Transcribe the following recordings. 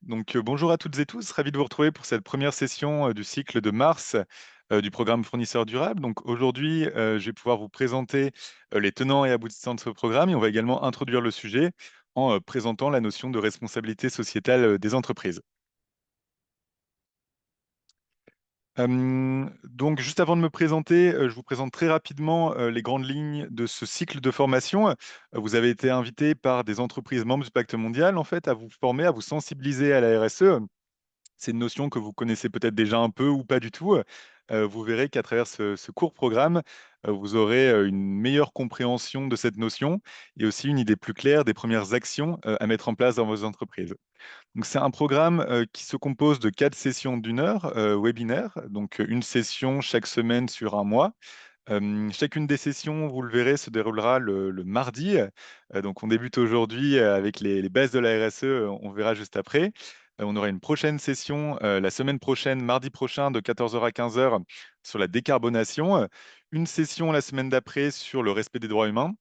Bonjour à toutes et tous, ravi de vous retrouver pour cette première session du cycle de mars du programme fournisseur durable. Donc aujourd'hui, je vais pouvoir vous présenter les tenants et aboutissants de ce programme et on va également introduire le sujet en présentant la notion de responsabilité sociétale des entreprises. Juste avant de me présenter, je vous présente très rapidement les grandes lignes de ce cycle de formation. Vous avez été invité par des entreprises membres du Pacte mondial, en fait, à vous former, à vous sensibiliser à la RSE. C'est une notion que vous connaissez peut-être déjà un peu ou pas du tout. Vous verrez qu'à travers ce court programme, vous aurez une meilleure compréhension de cette notion et aussi une idée plus claire des premières actions à mettre en place dans vos entreprises. Donc, c'est un programme qui se compose de 4 sessions d'1 heure webinaires, donc une session chaque semaine sur un mois. Chacune des sessions, vous le verrez, se déroulera le mardi. Donc, on débute aujourd'hui avec les bases de la RSE, on verra juste après. On aura une prochaine session la semaine prochaine, mardi prochain, de 14 heures à 15 heures, sur la décarbonation. Une session la semaine d'après sur le respect des droits humains.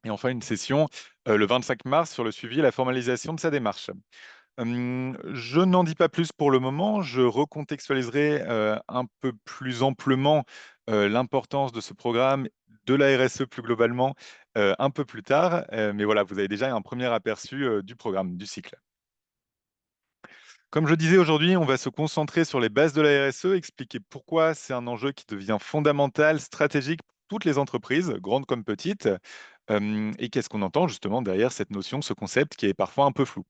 Et enfin, une session le 25 mars sur le suivi et la formalisation de sa démarche. Je n'en dis pas plus pour le moment. Je recontextualiserai un peu plus amplement l'importance de ce programme, de la RSE plus globalement, un peu plus tard. Mais voilà, vous avez déjà un premier aperçu du programme, du cycle. Comme je disais, aujourd'hui, on va se concentrer sur les bases de la RSE, expliquer pourquoi c'est un enjeu qui devient fondamental, stratégique pour toutes les entreprises, grandes comme petites, et qu'est-ce qu'on entend justement derrière cette notion, ce concept qui est parfois un peu flou.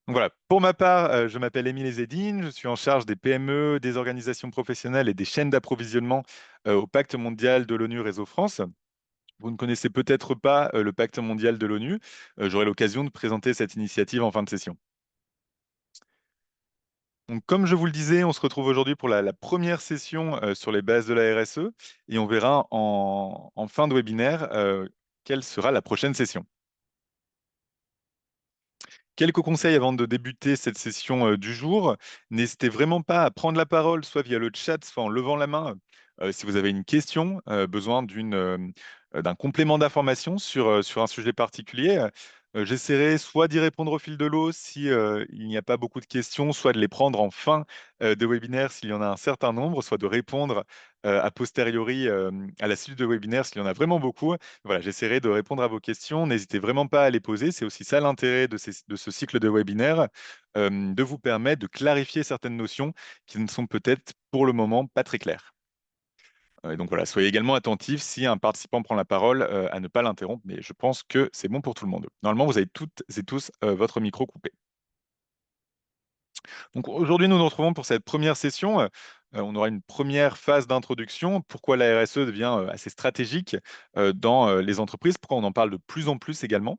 Donc voilà, pour ma part, je m'appelle Émile Ezzedine, je suis en charge des PME, des organisations professionnelles et des chaînes d'approvisionnement au Pacte mondial de l'ONU Réseau France. Vous ne connaissez peut-être pas le Pacte mondial de l'ONU. J'aurai l'occasion de présenter cette initiative en fin de session. Donc, comme je vous le disais, on se retrouve aujourd'hui pour la première session sur les bases de la RSE et on verra en fin de webinaire quelle sera la prochaine session. Quelques conseils avant de débuter cette session du jour. N'hésitez vraiment pas à prendre la parole, soit via le chat, soit en levant la main, si vous avez une question, besoin d'un complément d'information sur un sujet particulier. J'essaierai soit d'y répondre au fil de l'eau si il n'y a pas beaucoup de questions, soit de les prendre en fin de webinaire s'il y en a un certain nombre, soit de répondre a posteriori à la suite de webinaire s'il y en a vraiment beaucoup. Voilà, j'essaierai de répondre à vos questions. N'hésitez vraiment pas à les poser. C'est aussi ça l'intérêt de ce cycle de webinaire, de vous permettre de clarifier certaines notions qui ne sont peut-être pour le moment pas très claires. Et donc voilà, soyez également attentifs si un participant prend la parole à ne pas l'interrompre, mais je pense que c'est bon pour tout le monde. Normalement, vous avez toutes et tous votre micro coupé. Donc aujourd'hui, nous nous retrouvons pour cette première session. On aura une première phase d'introduction. Pourquoi la RSE devient assez stratégique dans les entreprises, pourquoi on en parle de plus en plus également.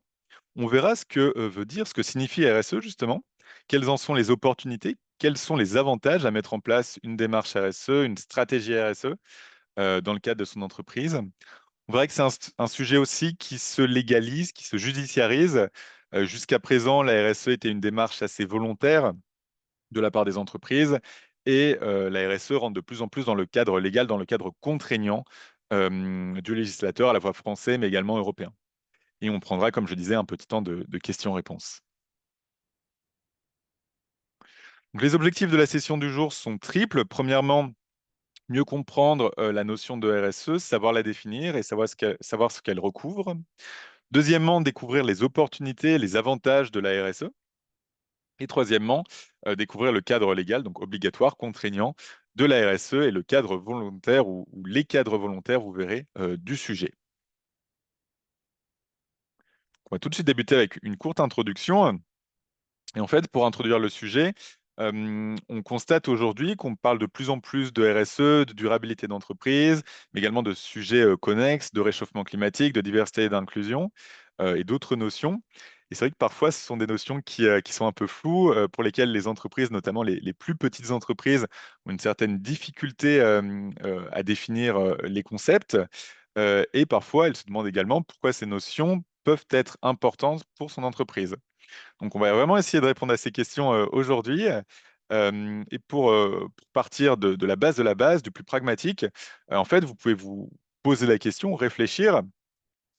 On verra ce que veut dire, ce que signifie RSE justement, quelles en sont les opportunités, quels sont les avantages à mettre en place une démarche RSE, une stratégie RSE dans le cadre de son entreprise. On verra que c'est un sujet aussi qui se légalise, qui se judiciarise. Jusqu'à présent, la RSE était une démarche assez volontaire de la part des entreprises et la RSE rentre de plus en plus dans le cadre légal, dans le cadre contraignant du législateur, à la fois français mais également européen. Et on prendra, comme je disais, un petit temps de questions-réponses. Donc, les objectifs de la session du jour sont triples. Premièrement, mieux comprendre la notion de RSE, savoir la définir et savoir ce qu'elle recouvre. Deuxièmement, découvrir les opportunités, les avantages de la RSE. Et troisièmement, découvrir le cadre légal, donc obligatoire, contraignant, de la RSE et le cadre volontaire ou les cadres volontaires, vous verrez, du sujet. On va tout de suite débuter avec une courte introduction. Et en fait, pour introduire le sujet, on constate aujourd'hui qu'on parle de plus en plus de RSE, de durabilité d'entreprise, mais également de sujets connexes, de réchauffement climatique, de diversité et d'inclusion, et d'autres notions. Et c'est vrai que parfois, ce sont des notions qui sont un peu floues, pour lesquelles les entreprises, notamment les plus petites entreprises, ont une certaine difficulté à définir les concepts. Et parfois, elles se demandent également pourquoi ces notions peuvent être importantes pour son entreprise. Donc, on va vraiment essayer de répondre à ces questions aujourd'hui. Et pour partir de la base, du plus pragmatique, en fait, vous pouvez vous poser la question, réfléchir.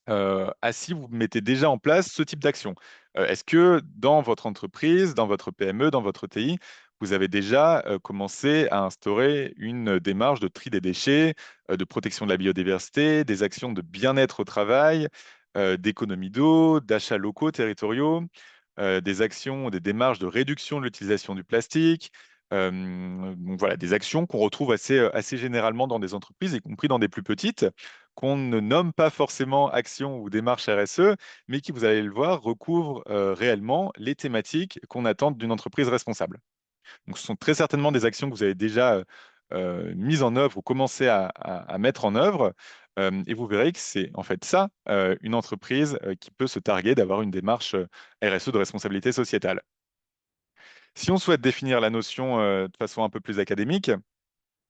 si vous mettez déjà en place ce type d'action. Est-ce que dans votre entreprise, dans votre PME, dans votre TI, vous avez déjà commencé à instaurer une démarche de tri des déchets, de protection de la biodiversité, des actions de bien-être au travail, d'économie d'eau, d'achats locaux, territoriaux, des actions, des démarches de réduction de l'utilisation du plastique, donc voilà, des actions qu'on retrouve assez généralement dans des entreprises, y compris dans des plus petites, qu'on ne nomme pas forcément actions ou démarches RSE, mais qui, vous allez le voir, recouvrent réellement les thématiques qu'on attend d'une entreprise responsable. Donc, ce sont très certainement des actions que vous avez déjà mises en œuvre ou commencé à mettre en œuvre. Et vous verrez que c'est en fait ça, une entreprise qui peut se targuer d'avoir une démarche RSE de responsabilité sociétale. Si on souhaite définir la notion de façon un peu plus académique,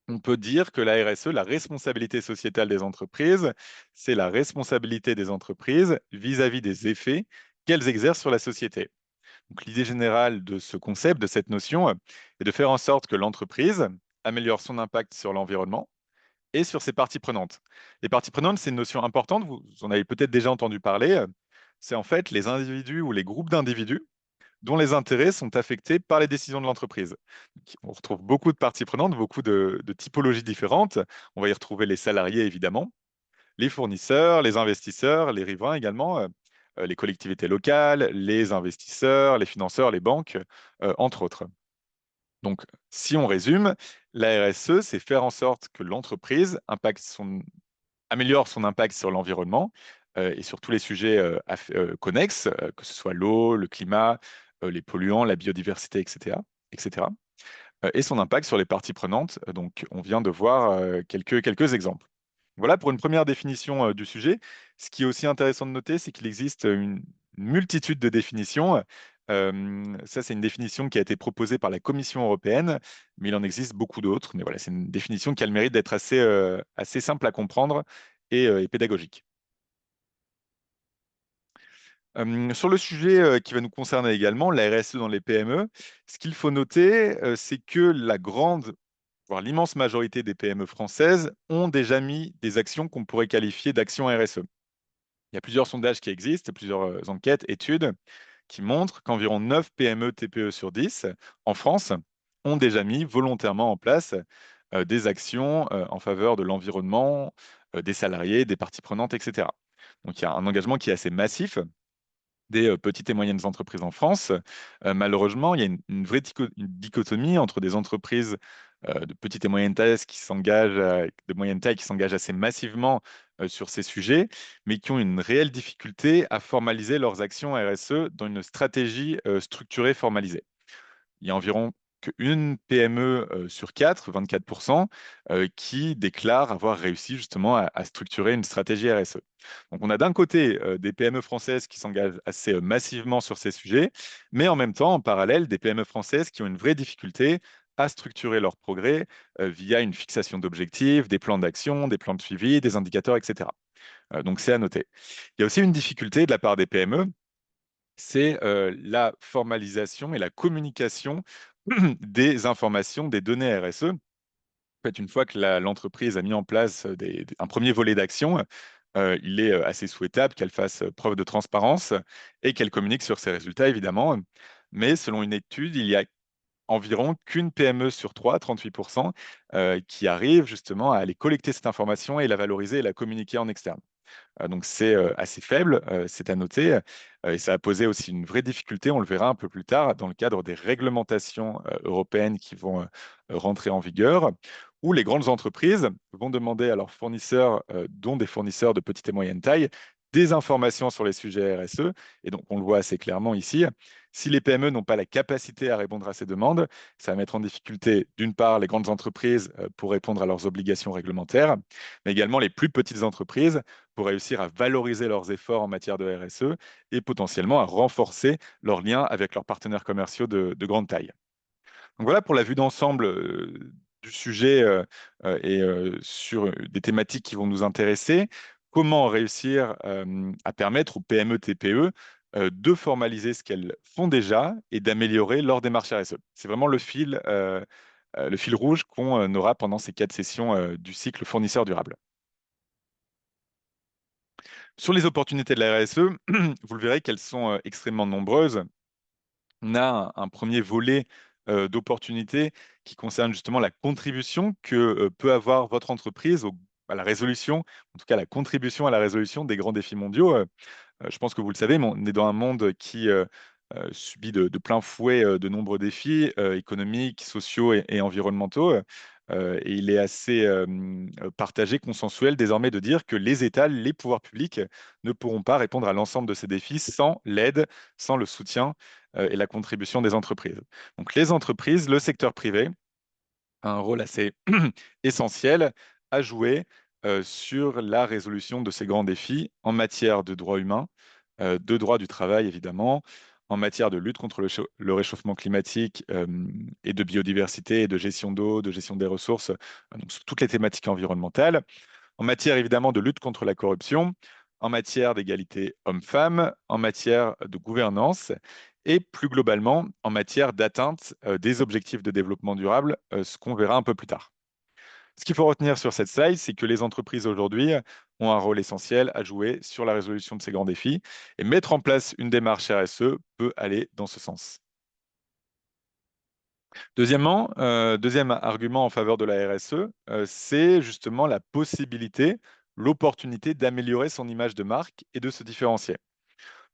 on peut dire que la RSE, la responsabilité sociétale des entreprises, c'est la responsabilité des entreprises vis-à-vis des effets qu'elles exercent sur la société. Donc, l'idée générale de ce concept, de cette notion, est de faire en sorte que l'entreprise améliore son impact sur l'environnement et sur ses parties prenantes. Les parties prenantes, c'est une notion importante, vous en avez peut-être déjà entendu parler. C'est en fait les individus ou les groupes d'individus dont les intérêts sont affectés par les décisions de l'entreprise. On retrouve beaucoup de parties prenantes, beaucoup de typologies différentes. On va y retrouver les salariés, évidemment, les fournisseurs, les investisseurs, les riverains également, les collectivités locales, les investisseurs, les financeurs, les banques, entre autres. Donc, si on résume, la RSE, c'est faire en sorte que l'entreprise améliore son impact sur l'environnement et sur tous les sujets connexes, que ce soit l'eau, le climat, les polluants, la biodiversité, etc., etc. Et son impact sur les parties prenantes. Donc, on vient de voir quelques exemples. Voilà pour une première définition du sujet. Ce qui est aussi intéressant de noter, c'est qu'il existe une multitude de définitions. Ça, c'est une définition qui a été proposée par la Commission européenne, mais il en existe beaucoup d'autres. Mais voilà, c'est une définition qui a le mérite d'être assez simple à comprendre et pédagogique. Sur le sujet qui va nous concerner également, la RSE dans les PME, ce qu'il faut noter, c'est que la grande, voire l'immense majorité des PME françaises ont déjà mis des actions qu'on pourrait qualifier d'actions RSE. Il y a plusieurs sondages qui existent, plusieurs enquêtes, études qui montrent qu'environ 9 PME TPE sur 10 en France ont déjà mis volontairement en place des actions en faveur de l'environnement, des salariés, des parties prenantes, etc. Donc il y a un engagement qui est assez massif des petites et moyennes entreprises en France. Malheureusement, il y a une vraie une dichotomie entre des entreprises de petite et moyenne taille de moyenne taille qui s'engagent assez massivement sur ces sujets, mais qui ont une réelle difficulté à formaliser leurs actions RSE dans une stratégie structurée formalisée. Il y a environ qu'une PME sur 4, 24%, qui déclare avoir réussi justement à structurer une stratégie RSE. Donc on a d'un côté des PME françaises qui s'engagent assez massivement sur ces sujets, mais en même temps, en parallèle, des PME françaises qui ont une vraie difficulté à structurer leur progrès via une fixation d'objectifs, des plans d'action, des plans de suivi, des indicateurs, etc. Donc c'est à noter. Il y a aussi une difficulté de la part des PME, c'est la formalisation et la communication des informations, des données RSE. En fait, une fois que l'entreprise a mis en place un premier volet d'action, il est assez souhaitable qu'elle fasse preuve de transparence et qu'elle communique sur ses résultats, évidemment. Mais selon une étude, il y a environ qu'une PME sur trois, 38%, qui arrive justement à aller collecter cette information et la valoriser et la communiquer en externe. Donc c'est assez faible, c'est à noter, et ça a posé aussi une vraie difficulté, on le verra un peu plus tard, dans le cadre des réglementations européennes qui vont rentrer en vigueur, où les grandes entreprises vont demander à leurs fournisseurs, dont des fournisseurs de petite et moyenne taille, des informations sur les sujets RSE. Et donc, on le voit assez clairement ici. Si les PME n'ont pas la capacité à répondre à ces demandes, ça va mettre en difficulté, d'une part, les grandes entreprises pour répondre à leurs obligations réglementaires, mais également les plus petites entreprises pour réussir à valoriser leurs efforts en matière de RSE et potentiellement à renforcer leurs liens avec leurs partenaires commerciaux de grande taille. Donc voilà pour la vue d'ensemble du sujet et sur des thématiques qui vont nous intéresser. Comment réussir à permettre aux PME, TPE de formaliser ce qu'elles font déjà et d'améliorer leur démarche RSE. C'est vraiment le fil rouge qu'on aura pendant ces 4 sessions du cycle fournisseur durable. Sur les opportunités de la RSE, vous le verrez qu'elles sont extrêmement nombreuses. On a un premier volet d'opportunités qui concerne justement la contribution que peut avoir votre entreprise à la résolution, en tout cas la contribution à la résolution des grands défis mondiaux. Je pense que vous le savez, mais on est dans un monde qui subit de plein fouet de nombreux défis économiques, sociaux et environnementaux. Et il est assez partagé, consensuel désormais de dire que les États, les pouvoirs publics ne pourront pas répondre à l'ensemble de ces défis sans l'aide, sans le soutien et la contribution des entreprises. Donc les entreprises, le secteur privé, a un rôle assez essentiel à jouer sur la résolution de ces grands défis en matière de droits humains, de droit du travail évidemment, en matière de lutte contre le réchauffement climatique et de biodiversité et de gestion d'eau, de gestion des ressources, donc sur toutes les thématiques environnementales, en matière évidemment de lutte contre la corruption, en matière d'égalité hommes-femmes, en matière de gouvernance et plus globalement en matière d'atteinte des objectifs de développement durable, ce qu'on verra un peu plus tard. Ce qu'il faut retenir sur cette slide, c'est que les entreprises aujourd'hui ont un rôle essentiel à jouer sur la résolution de ces grands défis et mettre en place une démarche RSE peut aller dans ce sens. Deuxièmement, deuxième argument en faveur de la RSE, c'est justement la possibilité, l'opportunité d'améliorer son image de marque et de se différencier.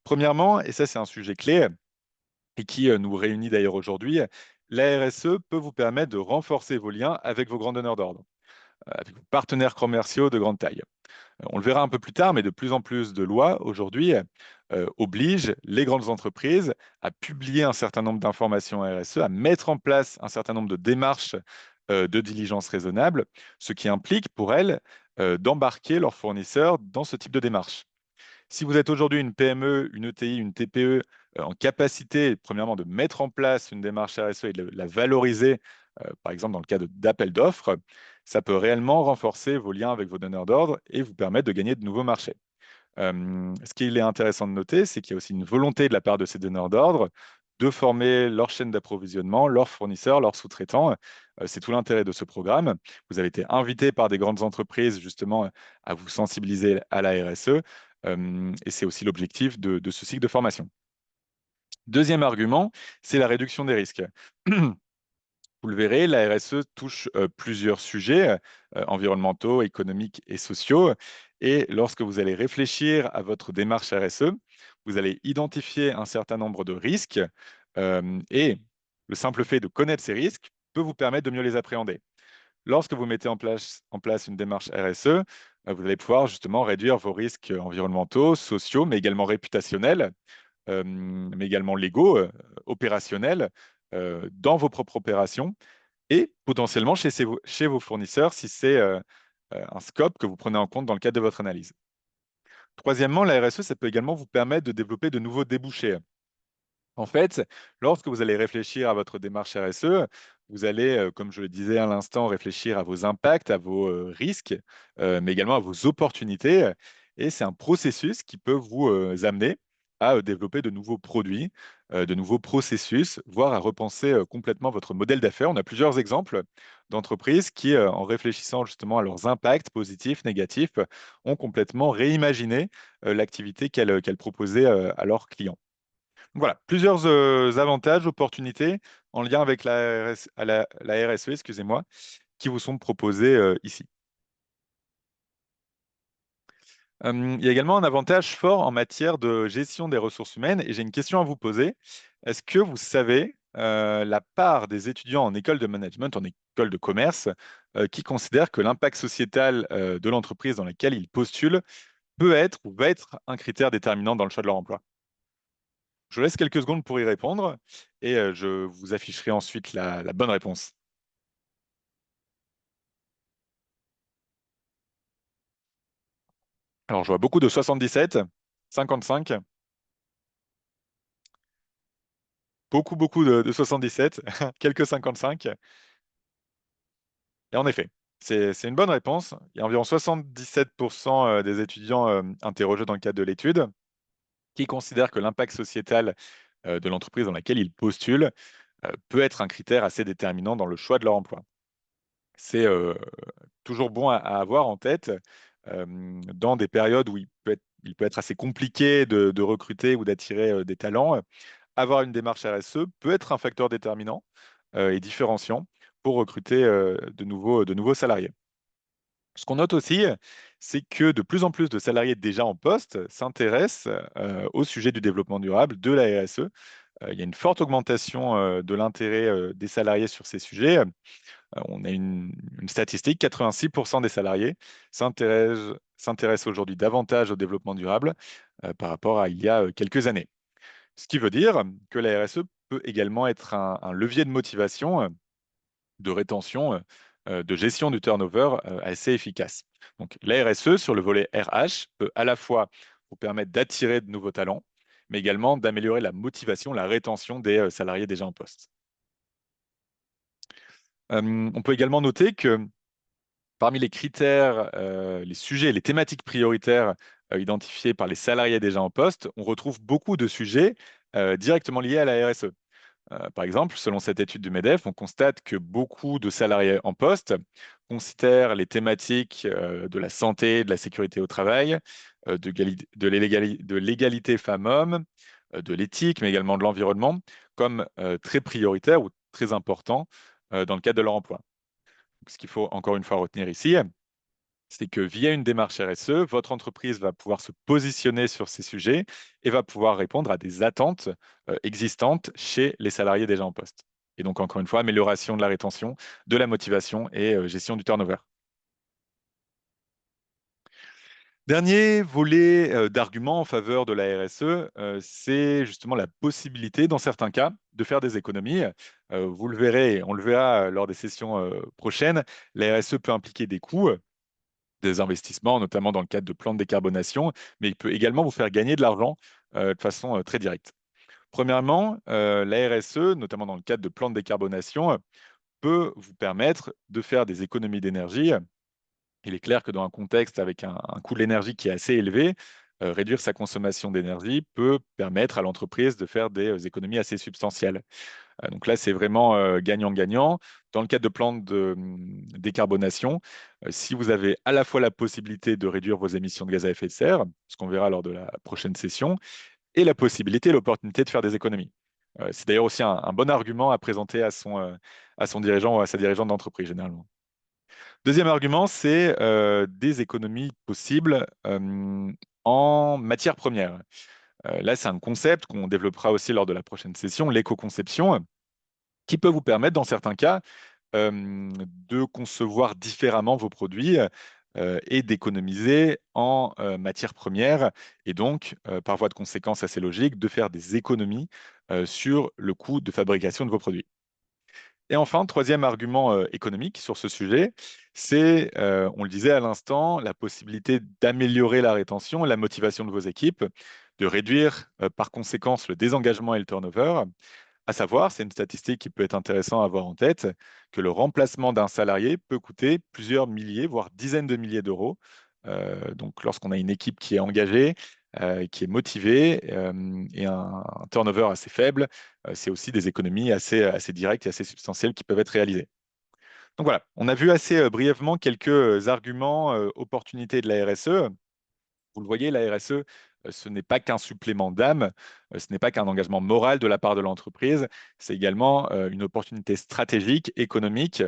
Premièrement, et ça c'est un sujet clé et qui nous réunit d'ailleurs aujourd'hui, la RSE peut vous permettre de renforcer vos liens avec vos grands donneurs d'ordre, avec vos partenaires commerciaux de grande taille. On le verra un peu plus tard, mais de plus en plus de lois aujourd'hui obligent les grandes entreprises à publier un certain nombre d'informations RSE, à mettre en place un certain nombre de démarches de diligence raisonnable, ce qui implique pour elles d'embarquer leurs fournisseurs dans ce type de démarche. Si vous êtes aujourd'hui une PME, une ETI, une TPE en capacité, premièrement, de mettre en place une démarche RSE et de la valoriser, par exemple dans le cas d'appel d'offres, ça peut réellement renforcer vos liens avec vos donneurs d'ordre et vous permettre de gagner de nouveaux marchés. Ce qu'il est intéressant de noter, c'est qu'il y a aussi une volonté de la part de ces donneurs d'ordre de former leur chaîne d'approvisionnement, leurs fournisseurs, leurs sous-traitants. C'est tout l'intérêt de ce programme. Vous avez été invité par des grandes entreprises justement à vous sensibiliser à la RSE et c'est aussi l'objectif de ce cycle de formation. Deuxième argument, c'est la réduction des risques. Vous le verrez, la RSE touche plusieurs sujets environnementaux, économiques et sociaux. Et lorsque vous allez réfléchir à votre démarche RSE, vous allez identifier un certain nombre de risques et le simple fait de connaître ces risques peut vous permettre de mieux les appréhender. Lorsque vous mettez en place une démarche RSE, vous allez pouvoir justement réduire vos risques environnementaux, sociaux, mais également réputationnels, mais également légaux, opérationnels, dans vos propres opérations et potentiellement chez vos fournisseurs si c'est un scope que vous prenez en compte dans le cadre de votre analyse. Troisièmement, la RSE, ça peut également vous permettre de développer de nouveaux débouchés. En fait, lorsque vous allez réfléchir à votre démarche RSE, vous allez, comme je le disais à l'instant, réfléchir à vos impacts, à vos risques, mais également à vos opportunités. Et c'est un processus qui peut vous amener à développer de nouveaux produits, de nouveaux processus, voire à repenser complètement votre modèle d'affaires. On a plusieurs exemples d'entreprises qui, en réfléchissant justement à leurs impacts positifs, négatifs, ont complètement réimaginé l'activité qu'elles proposaient à leurs clients. Voilà, plusieurs avantages, opportunités en lien avec la RSE, excusez-moi, qui vous sont proposés ici. Il y a également un avantage fort en matière de gestion des ressources humaines et j'ai une question à vous poser. Est-ce que vous savez la part des étudiants en école de management, en école de commerce, qui considèrent que l'impact sociétal de l'entreprise dans laquelle ils postulent peut être ou va être un critère déterminant dans le choix de leur emploi? Je vous laisse quelques secondes pour y répondre et je vous afficherai ensuite la bonne réponse. Alors, je vois beaucoup de 77, 55, beaucoup de 77, quelques 55. Et en effet, c'est une bonne réponse. Il y a environ 77% des étudiants interrogés dans le cadre de l'étude qui considèrent que l'impact sociétal de l'entreprise dans laquelle ils postulent peut être un critère assez déterminant dans le choix de leur emploi. C'est toujours bon à avoir en tête dans des périodes où il peut être il peut être assez compliqué de recruter ou d'attirer des talents, avoir une démarche RSE peut être un facteur déterminant et différenciant pour recruter de nouveaux salariés. Ce qu'on note aussi, c'est que de plus en plus de salariés déjà en poste s'intéressent au sujet du développement durable, de la RSE. Il y a une forte augmentation de l'intérêt des salariés sur ces sujets. On a une statistique, 86% des salariés s'intéressent aujourd'hui davantage au développement durable par rapport à il y a quelques années. Ce qui veut dire que la RSE peut également être un levier de motivation, de rétention, de gestion du turnover assez efficace. Donc la RSE sur le volet RH peut à la fois vous permettre d'attirer de nouveaux talents, mais également d'améliorer la motivation, la rétention des salariés déjà en poste. On peut également noter que parmi les critères, les sujets, les thématiques prioritaires identifiés par les salariés déjà en poste, on retrouve beaucoup de sujets directement liés à la RSE. Par exemple, selon cette étude du MEDEF, on constate que beaucoup de salariés en poste considèrent les thématiques de la santé, de la sécurité au travail, de l'égalité femmes-hommes, de l'éthique, mais également de l'environnement, comme très prioritaires ou très importants dans le cadre de leur emploi. Donc, ce qu'il faut encore une fois retenir ici, c'est que via une démarche RSE, votre entreprise va pouvoir se positionner sur ces sujets et va pouvoir répondre à des attentes existantes chez les salariés déjà en poste. Et donc, encore une fois, amélioration de la rétention, de la motivation et gestion du turnover. Dernier volet d'argument en faveur de la RSE, c'est justement la possibilité, dans certains cas, de faire des économies. Vous le verrez, et on le verra lors des sessions prochaines, la RSE peut impliquer des coûts, des investissements, notamment dans le cadre de plans de décarbonation, mais il peut également vous faire gagner de l'argent de façon très directe. Premièrement, la RSE, notamment dans le cadre de plans de décarbonation, peut vous permettre de faire des économies d'énergie. Il est clair que dans un contexte avec un coût de l'énergie qui est assez élevé, réduire sa consommation d'énergie peut permettre à l'entreprise de faire des économies assez substantielles. Donc là, c'est vraiment gagnant-gagnant. Dans le cadre de plans de décarbonation, si vous avez à la fois la possibilité de réduire vos émissions de gaz à effet de serre, ce qu'on verra lors de la prochaine session, et la possibilité, l'opportunité de faire des économies. C'est d'ailleurs aussi un bon argument à présenter à son dirigeant ou à sa dirigeante d'entreprise, généralement. Deuxième argument, c'est des économies possibles en matière première. Là, c'est un concept qu'on développera aussi lors de la prochaine session, l'éco-conception, qui peut vous permettre, dans certains cas, de concevoir différemment vos produits et d'économiser en matières premières et donc, par voie de conséquence assez logique, de faire des économies sur le coût de fabrication de vos produits. Et enfin, troisième argument économique sur ce sujet, c'est, on le disait à l'instant, la possibilité d'améliorer la rétention et la motivation de vos équipes, de réduire par conséquence le désengagement et le turnover. À savoir, c'est une statistique qui peut être intéressante à avoir en tête, que le remplacement d'un salarié peut coûter plusieurs milliers, voire dizaines de milliers d'euros. Donc, lorsqu'on a une équipe qui est engagée, qui est motivée et un turnover assez faible, c'est aussi des économies assez directes et assez substantielles qui peuvent être réalisées. Donc voilà, on a vu assez brièvement quelques arguments, opportunités de la RSE. Vous le voyez, la RSE, ce n'est pas qu'un supplément d'âme, ce n'est pas qu'un engagement moral de la part de l'entreprise, c'est également une opportunité stratégique, économique,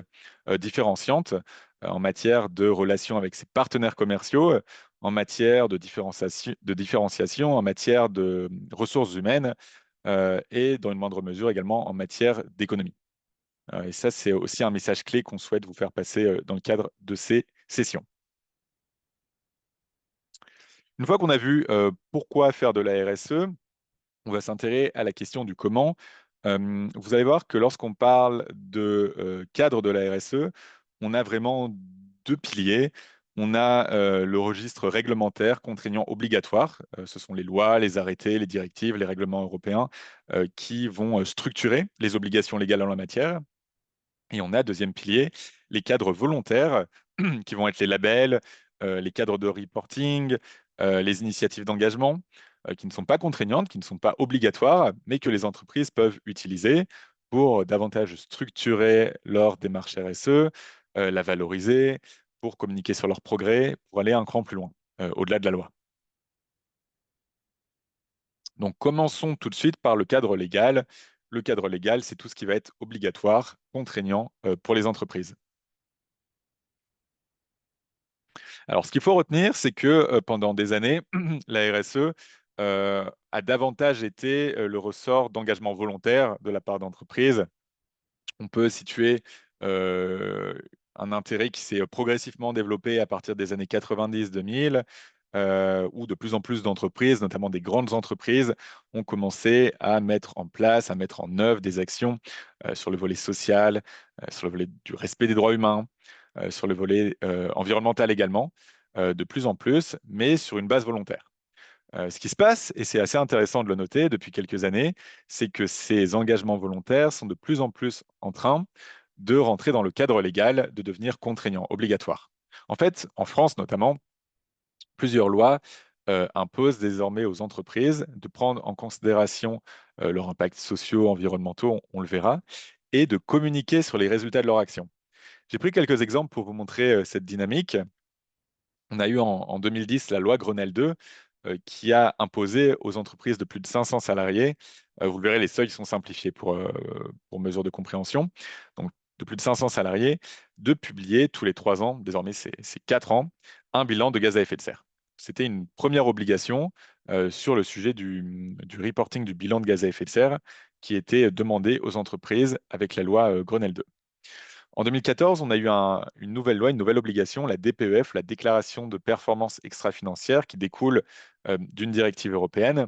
différenciante en matière de relations avec ses partenaires commerciaux, en matière de différenciation, en matière de ressources humaines et dans une moindre mesure également en matière d'économie. Et ça, c'est aussi un message clé qu'on souhaite vous faire passer dans le cadre de ces sessions. Une fois qu'on a vu pourquoi faire de la RSE, on va s'intéresser à la question du comment. Vous allez voir que lorsqu'on parle de cadre de la RSE, on a vraiment deux piliers. On a le registre réglementaire contraignant obligatoire. Ce sont les lois, les arrêtés, les directives, les règlements européens qui vont structurer les obligations légales en la matière. Et on a, deuxième pilier, les cadres volontaires, qui vont être les labels, les cadres de reporting, les initiatives d'engagement, qui ne sont pas contraignantes, qui ne sont pas obligatoires, mais que les entreprises peuvent utiliser pour davantage structurer leur démarche RSE, la valoriser, pour communiquer sur leurs progrès, pour aller un cran plus loin, au-delà de la loi. Donc, commençons tout de suite par le cadre légal. Le cadre légal, c'est tout ce qui va être obligatoire, contraignant pour les entreprises. Alors, ce qu'il faut retenir, c'est que pendant des années, la RSE a davantage été le ressort d'engagement volontaire de la part d'entreprises. On peut situer euh, un intérêt qui s'est progressivement développé à partir des années 90-2000, où de plus en plus d'entreprises, notamment des grandes entreprises, ont commencé à mettre en place, à mettre en œuvre des actions sur le volet social, sur le volet du respect des droits humains, sur le volet environnemental également, de plus en plus, mais sur une base volontaire. Ce qui se passe, et c'est assez intéressant de le noter depuis quelques années, c'est que ces engagements volontaires sont de plus en plus en train de rentrer dans le cadre légal, de devenir contraignants, obligatoires. En fait, en France notamment, plusieurs lois imposent désormais aux entreprises de prendre en considération leurs impacts sociaux, environnementaux, on le verra, et de communiquer sur les résultats de leur action. J'ai pris quelques exemples pour vous montrer cette dynamique. On a eu en 2010 la loi Grenelle 2 qui a imposé aux entreprises de plus de 500 salariés, vous le verrez, les seuils sont simplifiés pour mesure de compréhension, donc de plus de 500 salariés, de publier tous les 3 ans, désormais c'est 4 ans, un bilan de gaz à effet de serre. C'était une première obligation sur le sujet du reporting du bilan de gaz à effet de serre qui était demandé aux entreprises avec la loi Grenelle 2. En 2014, on a eu une nouvelle loi, une nouvelle obligation, la DPEF, la déclaration de performance extra-financière, qui découle d'une directive européenne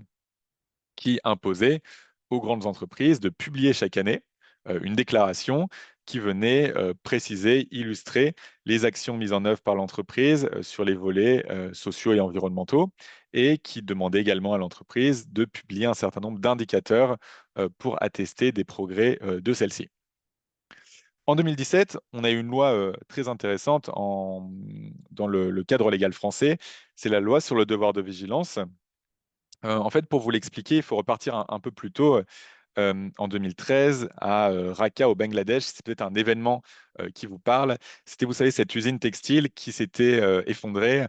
qui imposait aux grandes entreprises de publier chaque année une déclaration qui venait préciser, illustrer les actions mises en œuvre par l'entreprise sur les volets sociaux et environnementaux et qui demandait également à l'entreprise de publier un certain nombre d'indicateurs pour attester des progrès de celle-ci. En 2017, on a eu une loi très intéressante dans le cadre légal français. C'est la loi sur le devoir de vigilance. En fait, pour vous l'expliquer, il faut repartir un peu plus tôt. En 2013, à Raqqa, au Bangladesh, c'est peut-être un événement qui vous parle. C'était, vous savez, cette usine textile qui s'était effondrée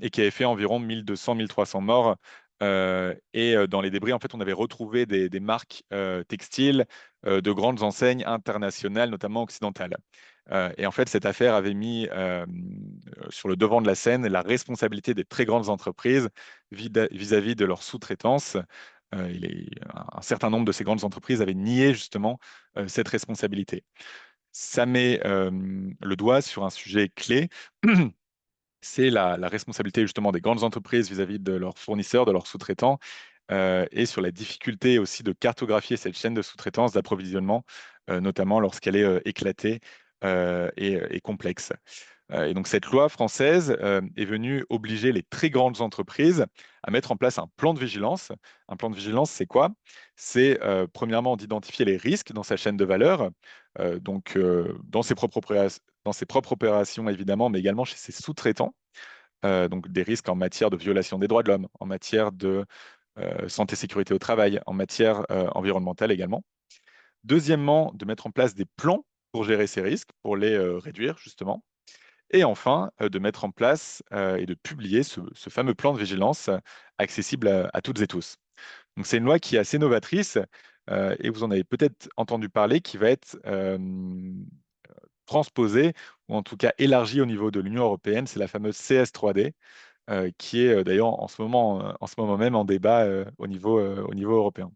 et qui avait fait environ 1200-1300 morts. Dans les débris, en fait, on avait retrouvé des marques textiles de grandes enseignes internationales, notamment occidentales. Et en fait, cette affaire avait mis sur le devant de la scène la responsabilité des très grandes entreprises vis-à-vis de leurs sous-traitances. Un certain nombre de ces grandes entreprises avaient nié justement cette responsabilité. Ça met le doigt sur un sujet clé, c'est la responsabilité justement des grandes entreprises vis-à-vis de leurs fournisseurs, de leurs sous-traitants, et sur la difficulté aussi de cartographier cette chaîne de sous-traitance, d'approvisionnement, notamment lorsqu'elle est éclatée et complexe. Et donc cette loi française est venue obliger les très grandes entreprises à mettre en place un plan de vigilance. Un plan de vigilance, c'est quoi? C'est premièrement d'identifier les risques dans sa chaîne de valeur, dans dans ses propres opérations évidemment, mais également chez ses sous-traitants. Donc des risques en matière de violation des droits de l'homme, en matière de santé sécurité au travail, en matière environnementale également. Deuxièmement, de mettre en place des plans pour gérer ces risques, pour les réduire justement. Et enfin, de mettre en place et de publier ce fameux plan de vigilance accessible à toutes et tous. Donc, c'est une loi qui est assez novatrice et vous en avez peut-être entendu parler, qui va être transposée ou en tout cas élargie au niveau de l'Union européenne. C'est la fameuse CS3D qui est d'ailleurs en ce moment même en débat au niveau européen.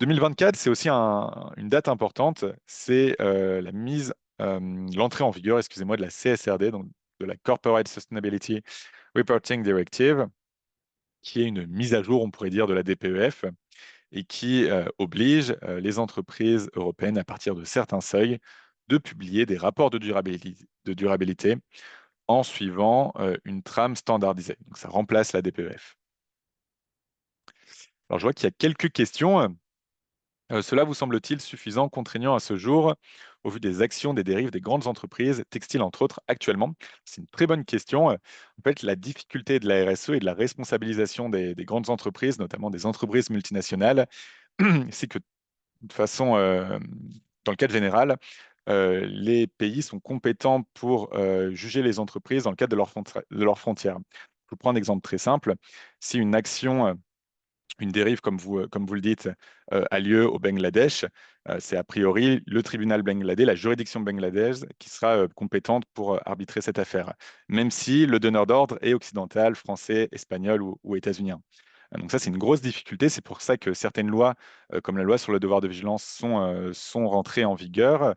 2024, c'est aussi une date importante, c'est l'entrée en vigueur, excusez-moi, de la CSRD, donc de la Corporate Sustainability Reporting Directive, qui est une mise à jour, on pourrait dire, de la DPEF et qui oblige les entreprises européennes, à partir de certains seuils, de publier des rapports de durabilité en suivant une trame standardisée. Donc, ça remplace la DPEF. Alors, je vois qu'il y a quelques questions. Cela vous semble-t-il suffisant, contraignant à ce jour, au vu des actions, des dérives des grandes entreprises, textiles entre autres, actuellement? C'est une très bonne question. En fait, la difficulté de la RSE et de la responsabilisation des grandes entreprises, notamment des entreprises multinationales, c'est que de façon, dans le cadre général, les pays sont compétents pour juger les entreprises dans le cadre de leurs frontières. Je vous prends un exemple très simple. Si une action une dérive, comme vous le dites, a lieu au Bangladesh, c'est a priori le tribunal bangladais, la juridiction bangladaise, qui sera compétente pour arbitrer cette affaire, même si le donneur d'ordre est occidental, français, espagnol ou états-unien. Donc ça, c'est une grosse difficulté. C'est pour ça que certaines lois, comme la loi sur le devoir de vigilance, sont rentrées en vigueur.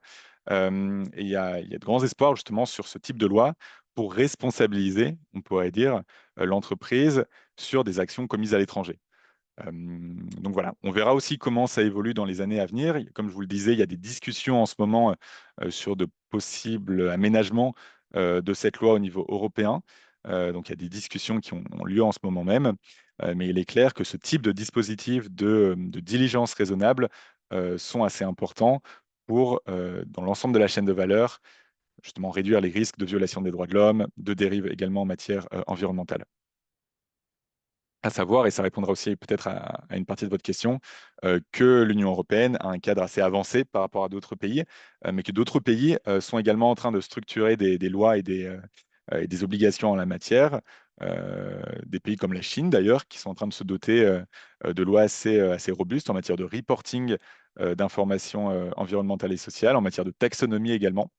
Et il y a de grands espoirs justement sur ce type de loi pour responsabiliser, on pourrait dire, l'entreprise sur des actions commises à l'étranger. Donc voilà, on verra aussi comment ça évolue dans les années à venir. Comme je vous le disais, il y a des discussions en ce moment sur de possibles aménagements de cette loi au niveau européen. Donc il y a des discussions qui ont lieu en ce moment même. Mais il est clair que ce type de dispositifs de diligence raisonnable sont assez importants pour, dans l'ensemble de la chaîne de valeur, justement réduire les risques de violation des droits de l'homme, de dérives également en matière environnementale. À savoir, et ça répondra aussi peut-être à une partie de votre question, que l'Union européenne a un cadre assez avancé par rapport à d'autres pays, mais que d'autres pays sont également en train de structurer des lois et des obligations en la matière. Des pays comme la Chine, d'ailleurs, qui sont en train de se doter de lois assez robustes en matière de reporting d'informations environnementales et sociales, en matière de taxonomie également.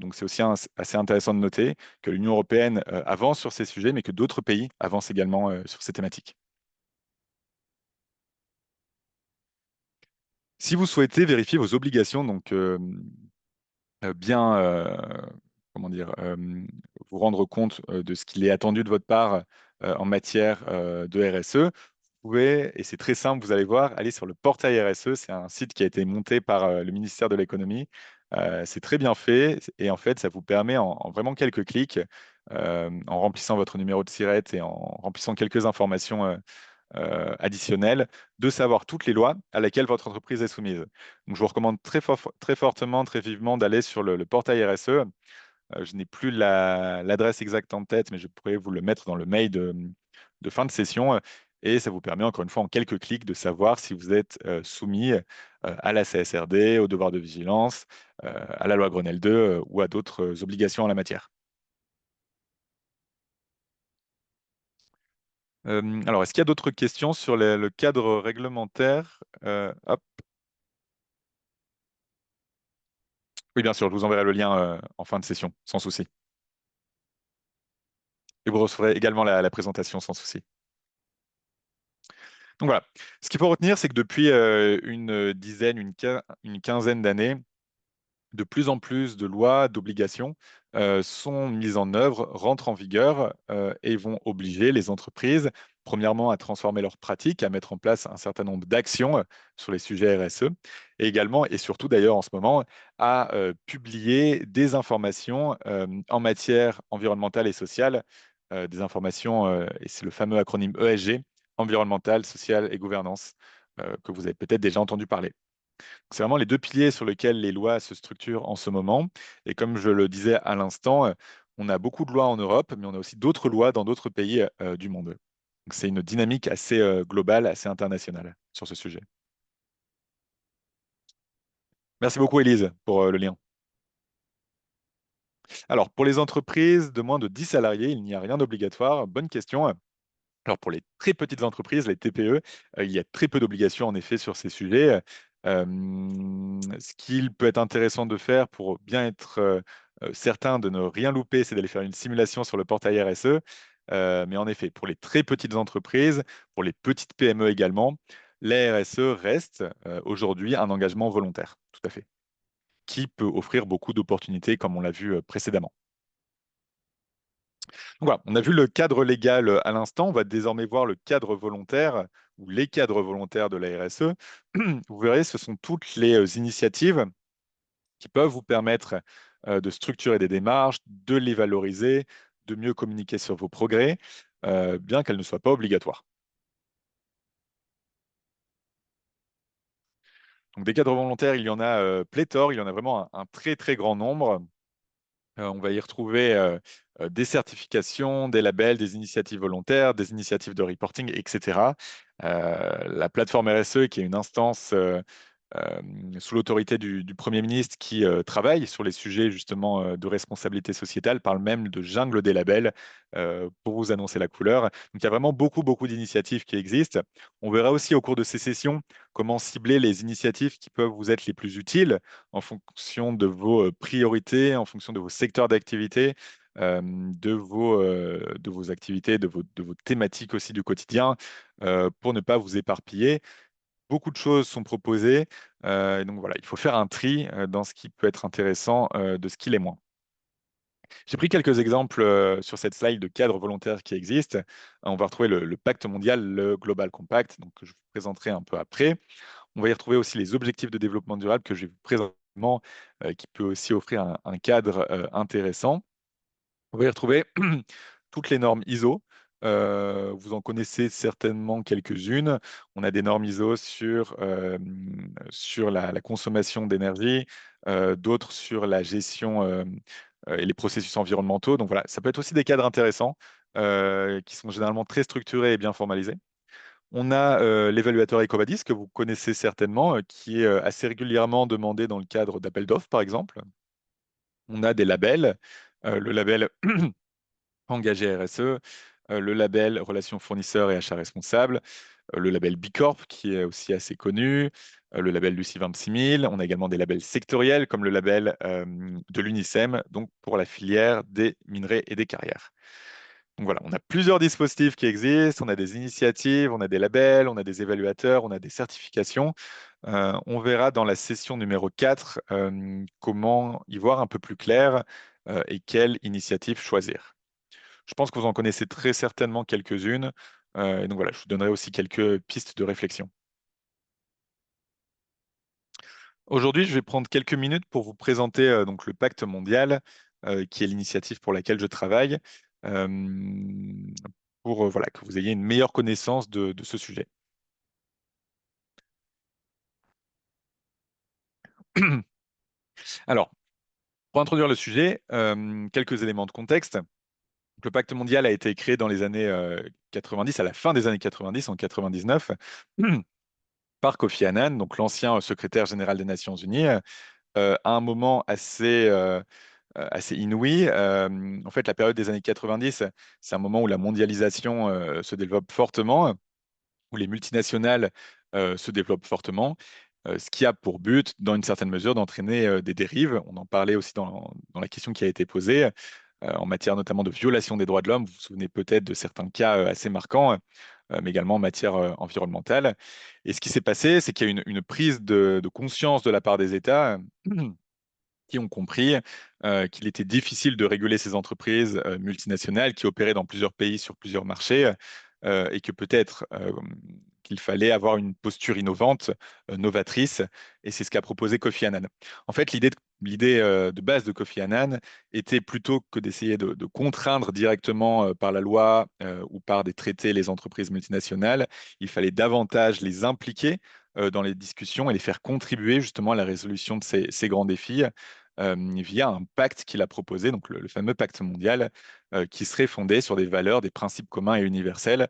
Donc c'est aussi assez intéressant de noter que l'Union européenne avance sur ces sujets, mais que d'autres pays avancent également sur ces thématiques. Si vous souhaitez vérifier vos obligations, donc bien, comment dire, vous rendre compte de ce qu'il est attendu de votre part en matière de RSE, vous pouvez, et c'est très simple, vous allez voir, aller sur le portail RSE. C'est un site qui a été monté par le ministère de l'économie. C'est très bien fait et en fait, ça vous permet en vraiment quelques clics, en remplissant votre numéro de SIRET et en remplissant quelques informations additionnel de savoir toutes les lois à laquelle votre entreprise est soumise. Donc, je vous recommande très fortement, très vivement d'aller sur le portail RSE. Je n'ai plus l'adresse exacte en tête, mais je pourrais vous le mettre dans le mail de fin de session. Et ça vous permet, encore une fois, en quelques clics, de savoir si vous êtes soumis à la CSRD, au devoir de vigilance, à la loi Grenelle 2 ou à d'autres obligations en la matière. Alors, est-ce qu'il y a d'autres questions sur le cadre réglementaire? Hop. Oui, bien sûr, je vous enverrai le lien en fin de session, sans souci. Et vous recevrez également la présentation, sans souci. Donc voilà, ce qu'il faut retenir, c'est que depuis une dizaine, une quinzaine d'années, de plus en plus de lois, d'obligations sont mises en œuvre, rentrent en vigueur et vont obliger les entreprises, premièrement, à transformer leurs pratiques, à mettre en place un certain nombre d'actions sur les sujets RSE, et également, et surtout d'ailleurs en ce moment, à publier des informations en matière environnementale et sociale, des informations, et c'est le fameux acronyme ESG, environnemental, social et gouvernance, que vous avez peut-être déjà entendu parler. C'est vraiment les deux piliers sur lesquels les lois se structurent en ce moment. Et comme je le disais à l'instant, on a beaucoup de lois en Europe, mais on a aussi d'autres lois dans d'autres pays du monde. Donc c'est une dynamique assez globale, assez internationale sur ce sujet. Merci beaucoup, Élise, pour le lien. Alors, pour les entreprises de moins de 10 salariés, il n'y a rien d'obligatoire. Bonne question. Alors pour les très petites entreprises, les TPE, il y a très peu d'obligations en effet sur ces sujets. Ce qu'il peut être intéressant de faire pour bien être certain de ne rien louper, c'est d'aller faire une simulation sur le portail RSE. Mais en effet, pour les très petites entreprises, pour les petites PME également, la RSE reste aujourd'hui un engagement volontaire, tout à fait, qui peut offrir beaucoup d'opportunités, comme on l'a vu précédemment. Donc voilà, on a vu le cadre légal à l'instant, on va désormais voir le cadre volontaire ou les cadres volontaires de la RSE. Vous verrez, ce sont toutes les initiatives qui peuvent vous permettre de structurer des démarches, de les valoriser, de mieux communiquer sur vos progrès, bien qu'elles ne soient pas obligatoires. Donc des cadres volontaires, il y en a pléthore, il y en a vraiment un très très grand nombre. On va y retrouver des certifications, des labels, des initiatives volontaires, des initiatives de reporting, etc. La plateforme RSE, qui est une instance sous l'autorité du Premier ministre qui travaille sur les sujets justement de responsabilité sociétale, parle même de jungle des labels pour vous annoncer la couleur. Donc il y a vraiment beaucoup, beaucoup d'initiatives qui existent. On verra aussi au cours de ces sessions comment cibler les initiatives qui peuvent vous être les plus utiles en fonction de vos priorités, en fonction de vos secteurs d'activité. De vos activités, de vos thématiques aussi du quotidien, pour ne pas vous éparpiller. Beaucoup de choses sont proposées. Et donc voilà, il faut faire un tri dans ce qui peut être intéressant de ce qui l'est moins. J'ai pris quelques exemples sur cette slide de cadres volontaires qui existent. On va retrouver le pacte mondial, le Global Compact, donc, que je vous présenterai un peu après. On va y retrouver aussi les objectifs de développement durable que je vais vous présenter, qui peut aussi offrir un cadre intéressant. On va y retrouver toutes les normes ISO. Vous en connaissez certainement quelques-unes. On a des normes ISO sur la consommation d'énergie, d'autres sur la gestion et les processus environnementaux. Donc voilà, ça peut être aussi des cadres intéressants qui sont généralement très structurés et bien formalisés. On a l'évaluateur EcoVadis que vous connaissez certainement, qui est assez régulièrement demandé dans le cadre d'appels d'offres, par exemple. On a des labels, le label engagé RSE, le label Relations fournisseurs et achats responsables, le label Bicorp qui est aussi assez connu, le label Lucie 26000. On a également des labels sectoriels comme le label de l'UNICEM, donc pour la filière des minerais et des carrières. Donc voilà, on a plusieurs dispositifs qui existent, on a des initiatives, on a des labels, on a des évaluateurs, on a des certifications. On verra dans la session numéro 4 comment y voir un peu plus clair et quelle initiative choisir. Je pense que vous en connaissez très certainement quelques-unes. Et donc voilà, je vous donnerai aussi quelques pistes de réflexion. Aujourd'hui, je vais prendre quelques minutes pour vous présenter donc le Pacte mondial, qui est l'initiative pour laquelle je travaille, euh, pour voilà, que vous ayez une meilleure connaissance de ce sujet. Alors, pour introduire le sujet, quelques éléments de contexte. Le Pacte mondial a été créé dans les années 90, à la fin des années 90, en 99, par Kofi Annan, donc l'ancien secrétaire général des Nations Unies, à un moment assez inouï. En fait, la période des années 90, c'est un moment où la mondialisation se développe fortement, où les multinationales se développent fortement, ce qui a pour but, dans une certaine mesure, d'entraîner des dérives. On en parlait aussi dans la question qui a été posée, en matière notamment de violation des droits de l'homme. Vous vous souvenez peut-être de certains cas assez marquants, mais également en matière environnementale. Et ce qui s'est passé, c'est qu'il y a une prise de conscience de la part des États qui ont compris qu'il était difficile de réguler ces entreprises multinationales qui opéraient dans plusieurs pays sur plusieurs marchés et que peut-être qu'il fallait avoir une posture innovante, novatrice, et c'est ce qu'a proposé Kofi Annan. En fait, l'idée de base de Kofi Annan était plutôt que d'essayer de contraindre directement par la loi ou par des traités les entreprises multinationales, il fallait davantage les impliquer dans les discussions et les faire contribuer justement à la résolution de ces grands défis via un pacte qu'il a proposé, donc le fameux pacte mondial, qui serait fondé sur des valeurs, des principes communs et universels,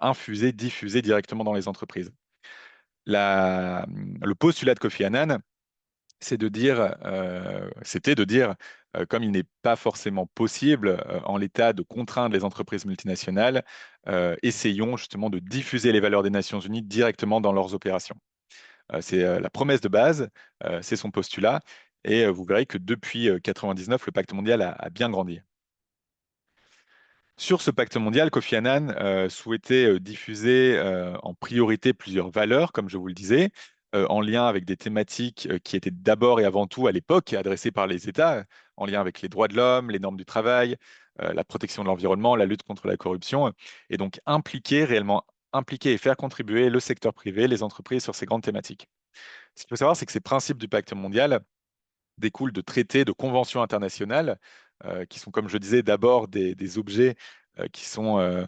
infusés, diffusés directement dans les entreprises. Le postulat de Kofi Annan, c'était de dire, comme il n'est pas forcément possible en l'état de contraindre les entreprises multinationales, essayons justement de diffuser les valeurs des Nations Unies directement dans leurs opérations. C'est la promesse de base, c'est son postulat, et vous verrez que depuis 99, le pacte mondial a bien grandi. Sur ce pacte mondial, Kofi Annan souhaitait diffuser en priorité plusieurs valeurs, comme je vous le disais, en lien avec des thématiques qui étaient d'abord et avant tout à l'époque adressées par les États, en lien avec les droits de l'homme, les normes du travail, la protection de l'environnement, la lutte contre la corruption, et donc réellement impliquer et faire contribuer le secteur privé, les entreprises sur ces grandes thématiques. Ce qu'il faut savoir, c'est que ces principes du pacte mondial découlent de traités, de conventions internationales, qui sont, comme je disais, d'abord des objets qui sont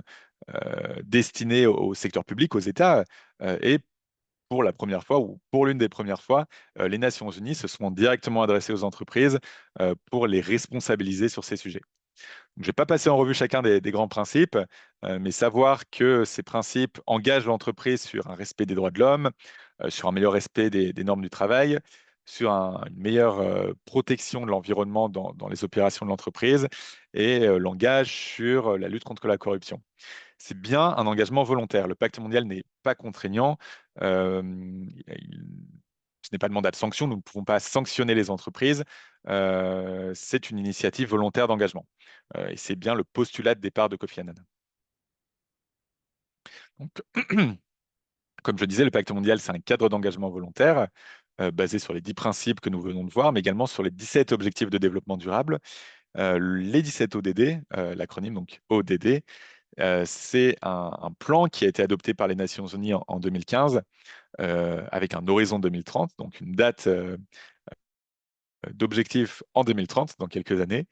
destinés au secteur public, aux États, et pour la première fois, ou pour l'une des premières fois, les Nations Unies se sont directement adressées aux entreprises pour les responsabiliser sur ces sujets. Donc, je ne vais pas passer en revue chacun des grands principes, mais savoir que ces principes engagent l'entreprise sur un respect des droits de l'homme, sur un meilleur respect des normes du travail, sur une meilleure protection de l'environnement dans les opérations de l'entreprise et l'engage sur la lutte contre la corruption. C'est bien un engagement volontaire. Le pacte mondial n'est pas contraignant. Ce n'est pas de mandat de sanction. Nous ne pouvons pas sanctionner les entreprises. C'est une initiative volontaire d'engagement. Et c'est bien le postulat de départ de Kofi Annan. Donc, comme je disais, le pacte mondial, c'est un cadre d'engagement volontaire basé sur les 10 principes que nous venons de voir, mais également sur les 17 objectifs de développement durable. Les 17 ODD, l'acronyme donc ODD, c'est un plan qui a été adopté par les Nations Unies en 2015 avec un horizon 2030, donc une date d'objectif en 2030, dans quelques années,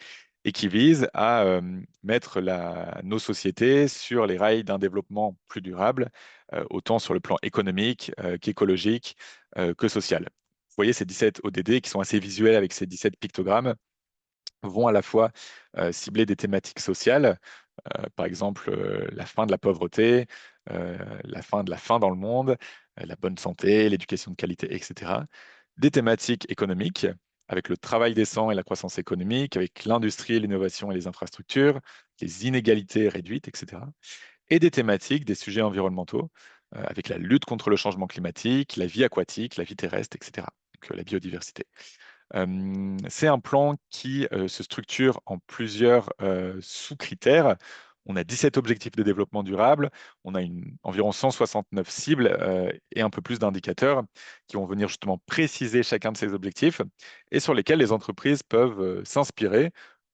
et qui vise à mettre nos sociétés sur les rails d'un développement plus durable, autant sur le plan économique qu'écologique que social. Vous voyez ces 17 ODD qui sont assez visuels avec ces 17 pictogrammes vont à la fois cibler des thématiques sociales, par exemple la fin de la pauvreté, la fin de la faim dans le monde, la bonne santé, l'éducation de qualité, etc. Des thématiques économiques, avec le travail décent et la croissance économique, avec l'industrie, l'innovation et les infrastructures, les inégalités réduites, etc. Et des thématiques, des sujets environnementaux, avec la lutte contre le changement climatique, la vie aquatique, la vie terrestre, etc. Donc la biodiversité. C'est un plan qui se structure en plusieurs sous-critères. On a 17 objectifs de développement durable, on a environ 169 cibles et un peu plus d'indicateurs qui vont venir justement préciser chacun de ces objectifs et sur lesquels les entreprises peuvent s'inspirer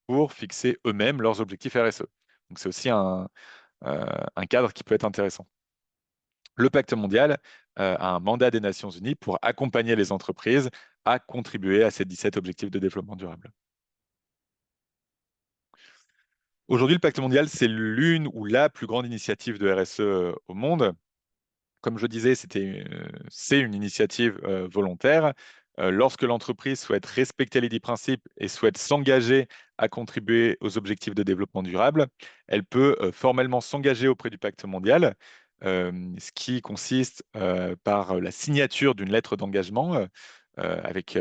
pour fixer eux-mêmes leurs objectifs RSE. Donc c'est aussi un cadre qui peut être intéressant. Le pacte mondial a un mandat des Nations Unies pour accompagner les entreprises à contribuer à ces 17 objectifs de développement durable. Aujourd'hui, le pacte mondial, c'est l'une ou la plus grande initiative de RSE au monde. Comme je disais, c'est une initiative volontaire. Lorsque l'entreprise souhaite respecter les 10 principes et souhaite s'engager à contribuer aux objectifs de développement durable, elle peut formellement s'engager auprès du pacte mondial, ce qui consiste par la signature d'une lettre d'engagement avec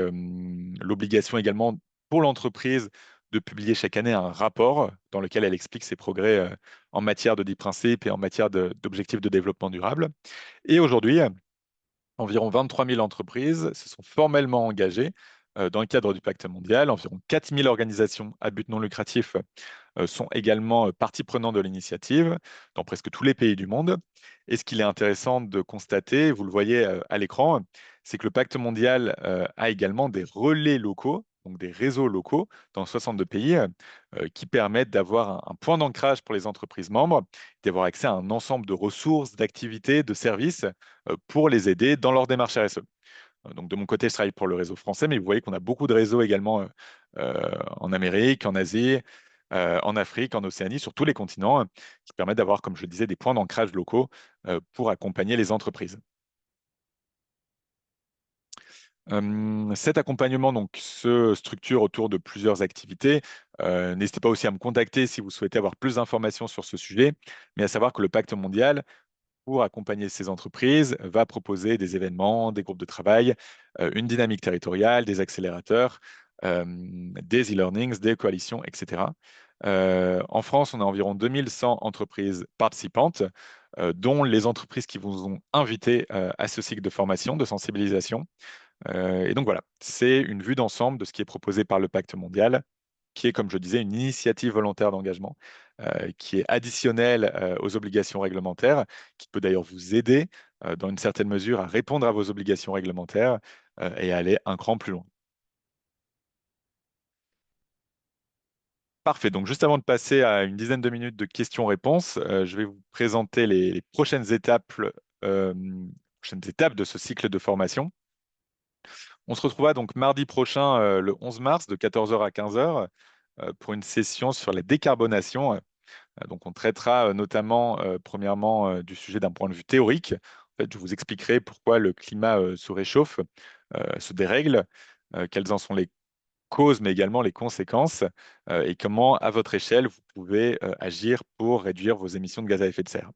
l'obligation également pour l'entreprise de publier chaque année un rapport dans lequel elle explique ses progrès en matière de 10 principes et en matière d'objectifs de développement durable. Et aujourd'hui, environ 23 000 entreprises se sont formellement engagées dans le cadre du pacte mondial. Environ 4 000 organisations à but non lucratif sont également partie prenante de l'initiative dans presque tous les pays du monde. Et ce qu'il est intéressant de constater, vous le voyez à l'écran, c'est que le pacte mondial a également des relais locaux, donc des réseaux locaux dans 62 pays qui permettent d'avoir un point d'ancrage pour les entreprises membres, d'avoir accès à un ensemble de ressources, d'activités, de services pour les aider dans leur démarche RSE. Donc de mon côté, je travaille pour le réseau français, mais vous voyez qu'on a beaucoup de réseaux également en Amérique, en Asie, en Afrique, en Océanie, sur tous les continents, qui permettent d'avoir, comme je le disais, des points d'ancrage locaux pour accompagner les entreprises. Cet accompagnement donc, se structure autour de plusieurs activités. N'hésitez pas aussi à me contacter si vous souhaitez avoir plus d'informations sur ce sujet, mais à savoir que le Pacte mondial, pour accompagner ces entreprises, va proposer des événements, des groupes de travail, une dynamique territoriale, des accélérateurs, des e-learnings, des coalitions, etc. En France, on a environ 2100 entreprises participantes, dont les entreprises qui vous ont invité à ce cycle de formation, de sensibilisation. Et donc voilà, c'est une vue d'ensemble de ce qui est proposé par le Pacte mondial, qui est, comme je disais, une initiative volontaire d'engagement, qui est additionnelle aux obligations réglementaires, qui peut d'ailleurs vous aider, dans une certaine mesure, à répondre à vos obligations réglementaires et à aller un cran plus loin. Parfait. Donc, juste avant de passer à une dizaine de minutes de questions-réponses, je vais vous présenter les prochaines étapes de ce cycle de formation. On se retrouvera donc mardi prochain, le 11 mars, de 14 heures à 15 heures, pour une session sur la décarbonation. Donc, on traitera notamment, premièrement, du sujet d'un point de vue théorique. En fait, je vous expliquerai pourquoi le climat se réchauffe, se dérègle, quelles en sont les causes, mais également les conséquences, et comment, à votre échelle, vous pouvez agir pour réduire vos émissions de gaz à effet de serre.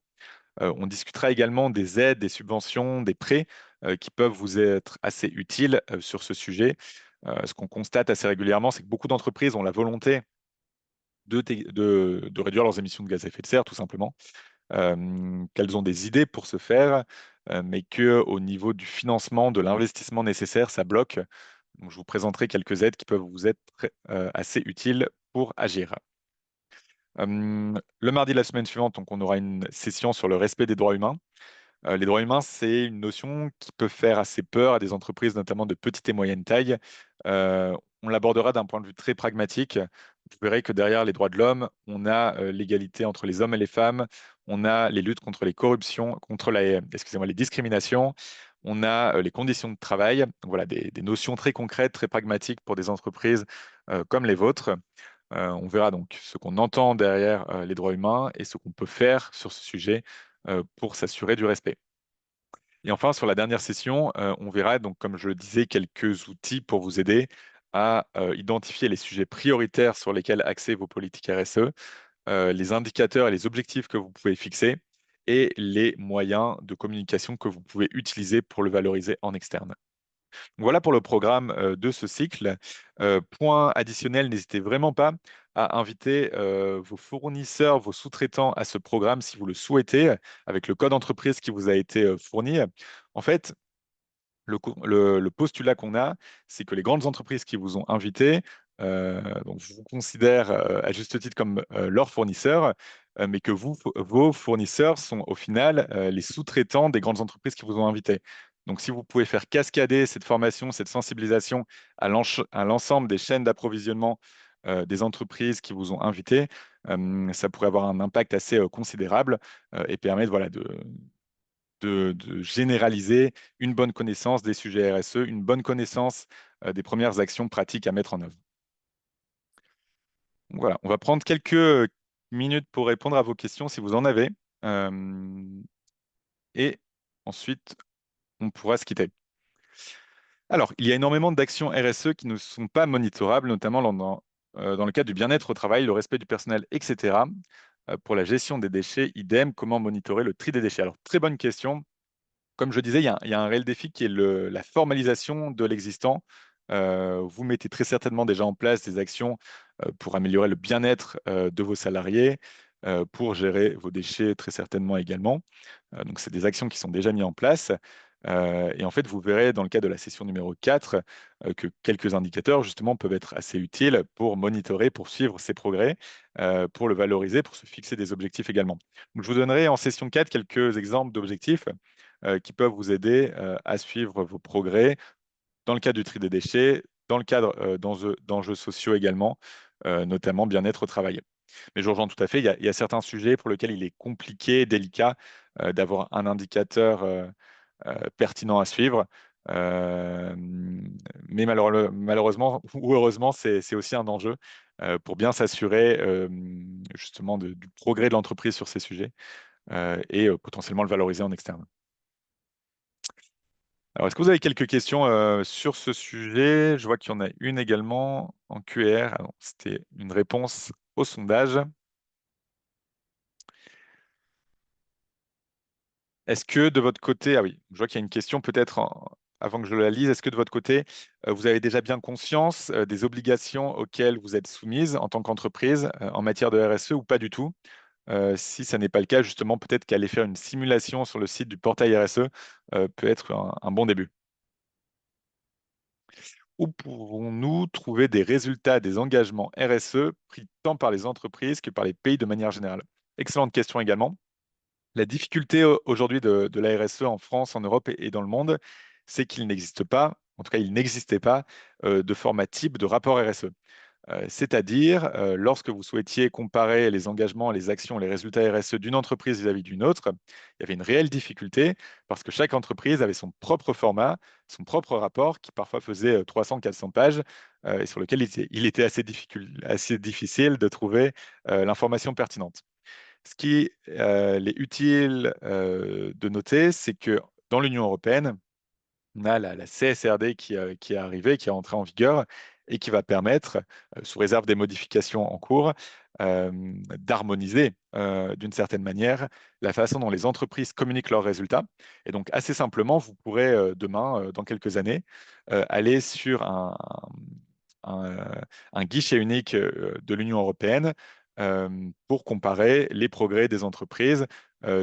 On discutera également des aides, des subventions, des prêts qui peuvent vous être assez utiles sur ce sujet. Ce qu'on constate assez régulièrement, c'est que beaucoup d'entreprises ont la volonté de réduire leurs émissions de gaz à effet de serre, tout simplement, qu'elles ont des idées pour ce faire, mais qu'au niveau du financement, de l'investissement nécessaire, ça bloque. Donc, je vous présenterai quelques aides qui peuvent vous être assez utiles pour agir. Le mardi de la semaine suivante, donc, on aura une session sur le respect des droits humains. Les droits humains, c'est une notion qui peut faire assez peur à des entreprises, notamment de petite et moyenne taille. On l'abordera d'un point de vue très pragmatique. Vous verrez que derrière les droits de l'homme, on a l'égalité entre les hommes et les femmes, on a les luttes contre les corruptions, contre excusez-moi, les discriminations, on a les conditions de travail. Donc voilà, des notions très concrètes, très pragmatiques pour des entreprises comme les vôtres. On verra donc ce qu'on entend derrière les droits humains et ce qu'on peut faire sur ce sujet pour s'assurer du respect. Et enfin, sur la dernière session, on verra donc, comme je le disais, quelques outils pour vous aider à identifier les sujets prioritaires sur lesquels axer vos politiques RSE, les indicateurs et les objectifs que vous pouvez fixer et les moyens de communication que vous pouvez utiliser pour le valoriser en externe. Voilà pour le programme de ce cycle. Point additionnel, n'hésitez vraiment pas à inviter vos fournisseurs, vos sous-traitants à ce programme si vous le souhaitez, avec le code entreprise qui vous a été fourni. En fait, le postulat qu'on a, c'est que les grandes entreprises qui vous ont invité donc vous considèrent à juste titre comme leurs fournisseurs, mais que vos fournisseurs sont au final les sous-traitants des grandes entreprises qui vous ont invité. Donc, si vous pouvez faire cascader cette formation, cette sensibilisation à l'ensemble des chaînes d'approvisionnement des entreprises qui vous ont invité, ça pourrait avoir un impact assez considérable et permettre voilà, de généraliser une bonne connaissance des sujets RSE, une bonne connaissance des premières actions pratiques à mettre en œuvre. Donc voilà, on va prendre quelques minutes pour répondre à vos questions si vous en avez. Euh, et ensuite, on pourra se quitter. Alors, il y a énormément d'actions RSE qui ne sont pas monitorables, notamment dans le cadre du bien-être au travail, le respect du personnel, etc. Pour la gestion des déchets, idem, comment monitorer le tri des déchets? Alors, très bonne question. Comme je disais, il y a un réel défi qui est la formalisation de l'existant. Vous mettez très certainement déjà en place des actions pour améliorer le bien-être de vos salariés, pour gérer vos déchets très certainement également. Donc, c'est des actions qui sont déjà mises en place. Et en fait, vous verrez dans le cadre de la session numéro 4 que quelques indicateurs, justement, peuvent être assez utiles pour monitorer, pour suivre ces progrès, pour le valoriser, pour se fixer des objectifs également. Donc, je vous donnerai en session 4 quelques exemples d'objectifs qui peuvent vous aider à suivre vos progrès dans le cadre du tri des déchets, dans le cadre d'enjeux sociaux également, notamment bien-être au travail. Mais je rejoins tout à fait, il y a certains sujets pour lesquels il est compliqué, délicat d'avoir un indicateur pertinent à suivre. Euh, mais malheureusement ou heureusement, c'est aussi un enjeu pour bien s'assurer justement du progrès de l'entreprise sur ces sujets et potentiellement le valoriser en externe. Alors, est-ce que vous avez quelques questions sur ce sujet? Je vois qu'il y en a une également en QR. Alors, c'était une réponse au sondage. Est-ce que de votre côté, ah oui, je vois qu'il y a une question peut-être avant que je la lise. Est-ce que de votre côté, vous avez déjà bien conscience des obligations auxquelles vous êtes soumise en tant qu'entreprise en matière de RSE ou pas du tout? Si ça n'est pas le cas, justement, peut-être qu'aller faire une simulation sur le site du portail RSE peut être un bon début. Où pouvons-nous trouver des résultats des engagements RSE pris tant par les entreprises que par les pays de manière générale? Excellente question également. La difficulté aujourd'hui de la RSE en France, en Europe et dans le monde, c'est qu'il n'existe pas, en tout cas il n'existait pas, de format type de rapport RSE. C'est-à-dire, lorsque vous souhaitiez comparer les engagements, les actions, les résultats RSE d'une entreprise vis-à-vis d'une autre, il y avait une réelle difficulté parce que chaque entreprise avait son propre format, son propre rapport qui parfois faisait 300, 400 pages et sur lequel il était assez difficile de trouver l'information pertinente. Ce qui est utile de noter, c'est que dans l'Union européenne, On a la CSRD qui est arrivée, qui est entrée en vigueur et qui va permettre, sous réserve des modifications en cours, euh, d'harmoniser d'une certaine manière la façon dont les entreprises communiquent leurs résultats. Et donc, assez simplement, vous pourrez demain, dans quelques années, aller sur un guichet unique de l'Union européenne pour comparer les progrès des entreprises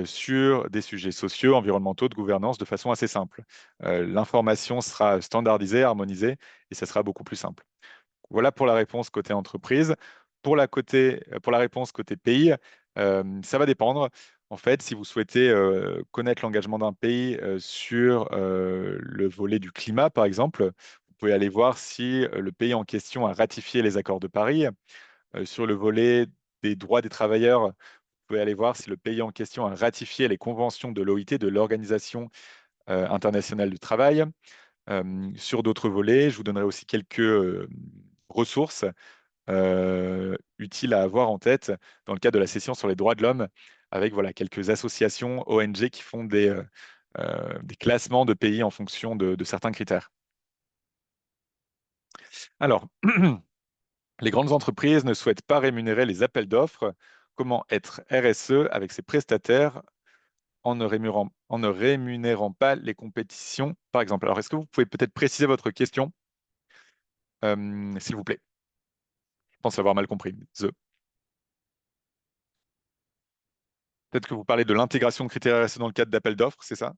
sur des sujets sociaux, environnementaux, de gouvernance de façon assez simple. L'information sera standardisée, harmonisée, et ça sera beaucoup plus simple. Voilà pour la réponse côté entreprise. Pour la réponse côté pays, ça va dépendre. En fait, si vous souhaitez connaître l'engagement d'un pays sur le volet du climat, par exemple, vous pouvez aller voir si le pays en question a ratifié les accords de Paris. Sur le volet des droits des travailleurs, vous pouvez aller voir si le pays en question a ratifié les conventions de l'OIT, de l'Organisation internationale du travail. Sur d'autres volets, je vous donnerai aussi quelques ressources utiles à avoir en tête dans le cadre de la session sur les droits de l'homme, avec voilà, quelques associations ONG qui font des classements de pays en fonction de certains critères. Alors, les grandes entreprises ne souhaitent pas rémunérer les appels d'offres. Comment être RSE avec ses prestataires en ne rémunérant pas les compétitions, par exemple? Alors, est-ce que vous pouvez peut-être préciser votre question, s'il vous plaît? Je pense avoir mal compris. Peut-être que vous parlez de l'intégration de critères RSE dans le cadre d'appels d'offres, c'est ça?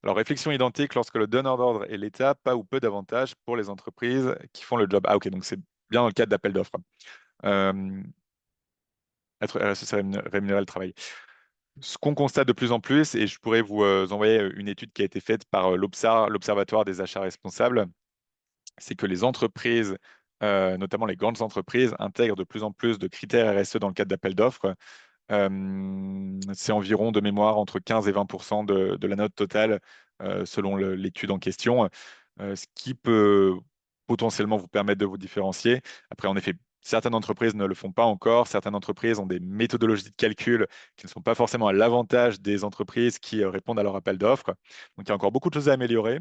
Alors, réflexion identique lorsque le donneur d'ordre est l'État, pas ou peu d'avantages pour les entreprises qui font le job. Ah, ok, donc c'est bien dans le cadre d'appels d'offres. Euh, Être RSE, c'est rémunérer le travail. Ce qu'on constate de plus en plus, et je pourrais vous envoyer une étude qui a été faite par l'Observatoire des achats responsables, c'est que les entreprises, notamment les grandes entreprises, intègrent de plus en plus de critères RSE dans le cadre d'appels d'offres. C'est environ de mémoire entre 15 et 20 de la note totale selon l'étude en question, ce qui peut potentiellement vous permettre de vous différencier. Après, en effet, certaines entreprises ne le font pas encore. Certaines entreprises ont des méthodologies de calcul qui ne sont pas forcément à l'avantage des entreprises qui répondent à leur appel d'offres. Donc, il y a encore beaucoup de choses à améliorer.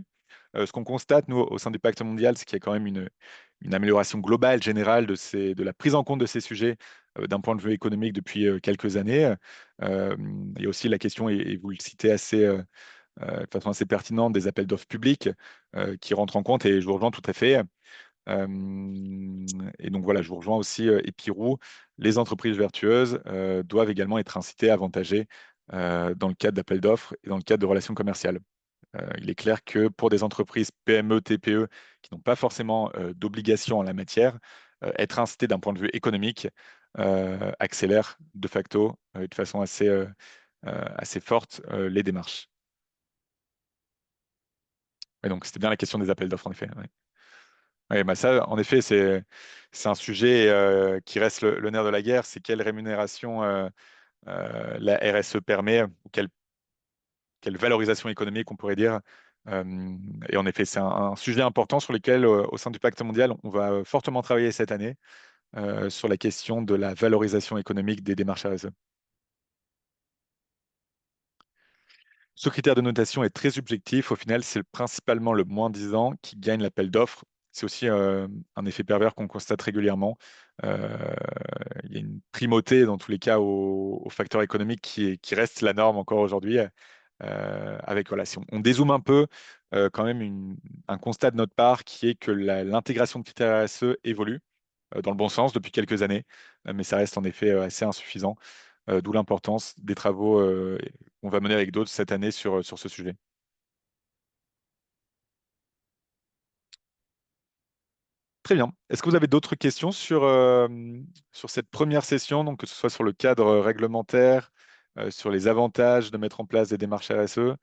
Ce qu'on constate, nous, au sein du Pacte mondial, c'est qu'il y a quand même une amélioration globale, générale de la prise en compte de ces sujets d'un point de vue économique depuis quelques années. Il y a aussi la question, et vous le citez de façon assez pertinente, des appels d'offres publics qui rentrent en compte, et je vous rejoins tout à fait. Et donc voilà, je vous rejoins aussi, Epirou. Les entreprises vertueuses doivent également être incitées, avantagées dans le cadre d'appels d'offres et dans le cadre de relations commerciales. Il est clair que pour des entreprises PME, TPE qui n'ont pas forcément d'obligations en la matière, être incité d'un point de vue économique accélère de facto de façon assez forte les démarches. Et donc, c'était bien la question des appels d'offres, en effet. Ouais. Ouais, bah ça, en effet, c'est un sujet qui reste le nerf de la guerre. C'est quelle rémunération la RSE permet, ou quelle valorisation économique on pourrait dire. Et en effet, c'est un sujet important sur lequel, au sein du Pacte mondial, on va fortement travailler cette année sur la question de la valorisation économique des démarches RSE. Ce critère de notation est très subjectif. Au final, c'est principalement le moins-disant qui gagne l'appel d'offres. C'est aussi un effet pervers qu'on constate régulièrement. Euh, il y a une primauté, dans tous les cas, au facteur économique qui reste la norme encore aujourd'hui. Avec, voilà, si on dézoome un peu, quand même un constat de notre part qui est que l'intégration de critères RSE évolue dans le bon sens depuis quelques années, mais ça reste en effet assez insuffisant, d'où l'importance des travaux qu'on va mener avec d'autres cette année sur ce sujet. Très bien. Est-ce que vous avez d'autres questions sur cette première session, donc que ce soit sur le cadre réglementaire, sur les avantages de mettre en place des démarches RSE,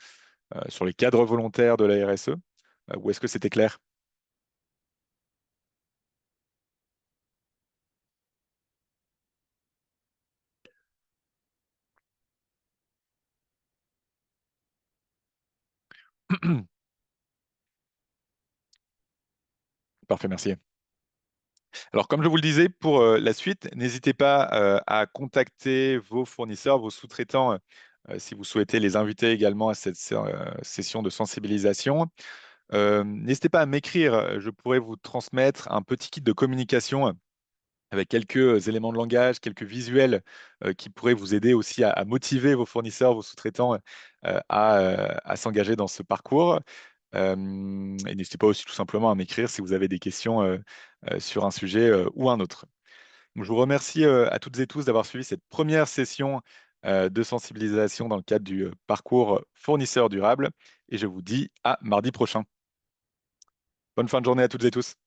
sur les cadres volontaires de la RSE, ou est-ce que c'était clair? Parfait, merci. Alors, comme je vous le disais, pour la suite, n'hésitez pas à contacter vos fournisseurs, vos sous-traitants si vous souhaitez les inviter également à cette session de sensibilisation. N'hésitez pas à m'écrire, je pourrais vous transmettre un petit kit de communication avec quelques éléments de langage, quelques visuels qui pourraient vous aider aussi à motiver vos fournisseurs, vos sous-traitants à s'engager dans ce parcours. Et n'hésitez pas aussi tout simplement à m'écrire si vous avez des questions sur un sujet ou un autre. Donc, je vous remercie à toutes et tous d'avoir suivi cette première session de sensibilisation dans le cadre du parcours fournisseur durable et je vous dis à mardi prochain. Bonne fin de journée à toutes et tous.